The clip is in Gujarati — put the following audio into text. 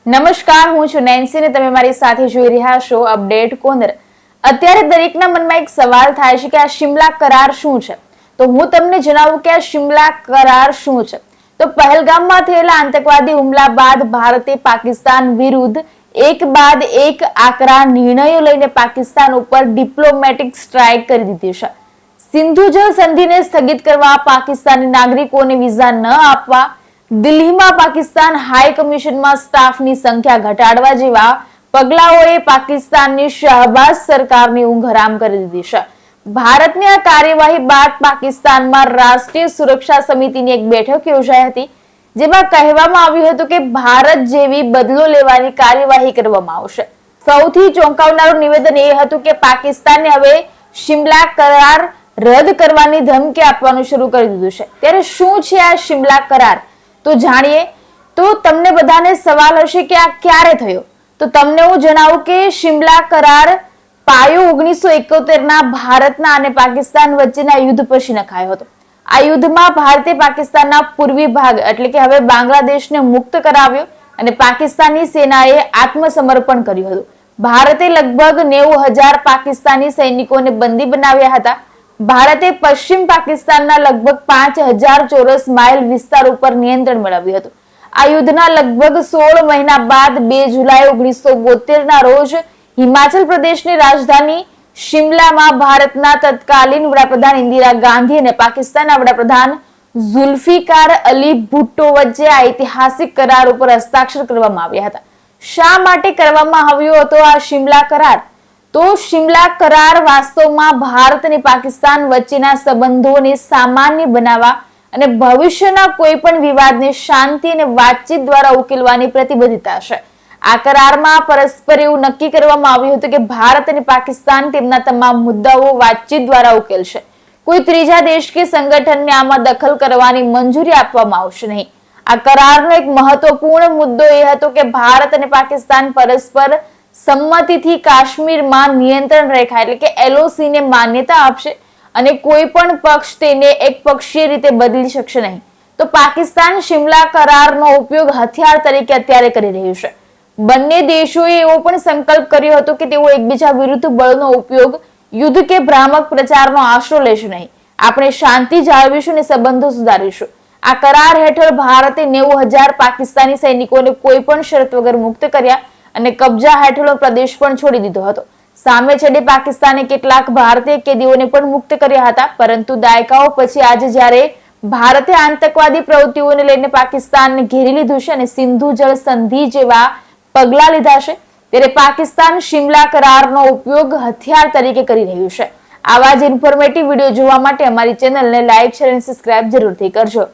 નમસ્કાર, હું છું નેન્સી ને તમે મારી સાથે જોઈ રહ્યા છો અપડેટ કોર્નર। અત્યારે દરેકના મનમાં એક સવાલ થાય છે કે આ શિમલા કરાર શું છે। તો હું તમને જણાવું કે આ શિમલા કરાર શું છે। તો પહેલગામમાં થયેલા આતંકવાદી હુમલા બાદ ભારતે પાકિસ્તાન વિરુદ્ધ એક બાદ એક આકરા નિર્ણયો લઈને પાકિસ્તાન ઉપર ડિપ્લોમેટિક સ્ટ્રાઇક કરી દીધી છે। સિંધુ જળ સંધિને સ્થગિત કરવા, પાકિસ્તાની નાગરિકોને વિઝા ન આપવા, દિલ્હીમાં પાકિસ્તાન હાઈ કમિશનમાં સ્ટાફની સંખ્યા ઘટાડવા જેવા પગલાઓએ પાકિસ્તાનની શહબાઝ સરકારની ઊંઘ હરામ કરી દીધી છે। ભારતની આ કાર્યવાહી બાદ પાકિસ્તાનમાં રાષ્ટ્રીય સુરક્ષા સમિતિની એક બેઠક યોજાઈ હતી, જેમાં કહેવામાં આવ્યું હતું કે ભારત જેવી બદલો લેવાની કાર્યવાહી કરવામાં આવશે। સૌથી ચોંકાવનારું નિવેદન એ હતું કે પાકિસ્તાને હવે શિમલા કરાર રદ કરવાની ધમકી આપવાનું શરૂ કરી દીધું છે। ત્યારે શું છે આ શિમલા કરાર, તો જાણીએ। તો તમને બધાને સવાલ હશે કે આ ક્યારે થયો, તો તમને હું જણાવું કે શિમલા કરાર પાયો 1971ના ભારતના અને પાકિસ્તાન વચ્ચેના યુદ્ધ પછી નખાયો હતો। આ યુદ્ધમાં ભારતે પાકિસ્તાનના પૂર્વી ભાગ એટલે કે હવે બાંગ્લાદેશને મુક્ત કરાવ્યો અને પાકિસ્તાની સેનાએ આત્મસમર્પણ કર્યું હતું। ભારતે લગભગ 90,000 પાકિસ્તાની સૈનિકોને બંદી બનાવ્યા હતા। ભારતે પશ્ચિમ પાકિસ્તાનના લગભગ 5,000 ચોરસ માઇલ વિસ્તાર ઉપર નિયંત્રણ મેળવ્યું હતું। આ યુદ્ધના લગભગ 16 મહિના બાદ 2 જુલાઈ 1972ના રોજ હિમાચલ પ્રદેશની રાજધાની શિમલામાં ભારતના તત્કાલીન વડાપ્રધાન ઇન્દિરા ગાંધી અને પાકિસ્તાનના વડાપ્રધાન ઝુલ્ફિકાર અલી ભુટ્ટો વચ્ચે આ ઐતિહાસિક કરાર ઉપર હસ્તાક્ષર કરવામાં આવ્યા હતા। શા માટે કરવામાં આવ્યો હતો આ શિમલા કરાર? તો શિમલા કરાર વાસ્તવમાં ભારત અને પાકિસ્તાન વચ્ચેના સંબંધોને સામાન્ય બનાવવા અને ભવિષ્યના કોઈ પણ વિવાદને શાંતિ અને વાતચીત દ્વારા ઉકેલવાની પ્રતિબદ્ધતા છે। આ કરારમાં પરસ્પર એવું નક્કી કરવામાં આવ્યું હતું કે ભારત અને પાકિસ્તાન તેમના તમામ મુદ્દાઓ વાતચીત દ્વારા ઉકેલશે। કોઈ ત્રીજા દેશ કે સંગઠનને આમાં દખલ કરવાની મંજૂરી આપવામાં આવશે નહીં। આ કરારનો એક મહત્વપૂર્ણ મુદ્દો એ હતો કે ભારત અને પાકિસ્તાન પરસ્પર સંમતિથી કાશ્મીરમાં નિયંત્રણ રેખા એટલે કે LOC ને માન્યતા આપશે અને કોઈ પણ પક્ષ તેને એક પક્ષીય રીતે બદલી શકશે નહીં। તો પાકિસ્તાન શિમલા કરારનો ઉપયોગ હથિયાર તરીકે અત્યારે કરી રહ્યું છે। બંને દેશોએ એવો પણ સંકલ્પ કર્યો હતો કે તેઓ એકબીજા વિરુદ્ધ બળનો ઉપયોગ, યુદ્ધ કે ભ્રામક પ્રચારનો આશરો લેશે નહીં। આપણે શાંતિ જાળવીશું અને સંબંધો સુધારીશું। આ કરાર હેઠળ ભારતે 90,000 પાકિસ્તાની સૈનિકોને કોઈ પણ શરત વગર મુક્ત કર્યા અને કબજા હેઠળનો પ્રદેશ પણ છોડી દીધો હતો। સામે છેડે પાકિસ્તાને કેટલાક ભારતીય કેદીઓને પણ મુક્ત કર્યા હતા, પરંતુ દાયકાઓ પછી આજે જ્યારે ભારતે આતંકવાદી પ્રવૃત્તિઓને લઈને પાકિસ્તાનને ઘેરી લીધું છે અને સિંધુ જળ સંધિ જેવા પગલા લીધા છે, ત્યારે પાકિસ્તાન શિમલા કરારનો ઉપયોગ હથિયાર તરીકે કરી રહ્યું છે। આવા જ ઇન્ફોર્મેટિવ વિડીયો જોવા માટે અમારી ચેનલને લાઈક, શેર અને સબસ્ક્રાઇબ જરૂરથી કરજો।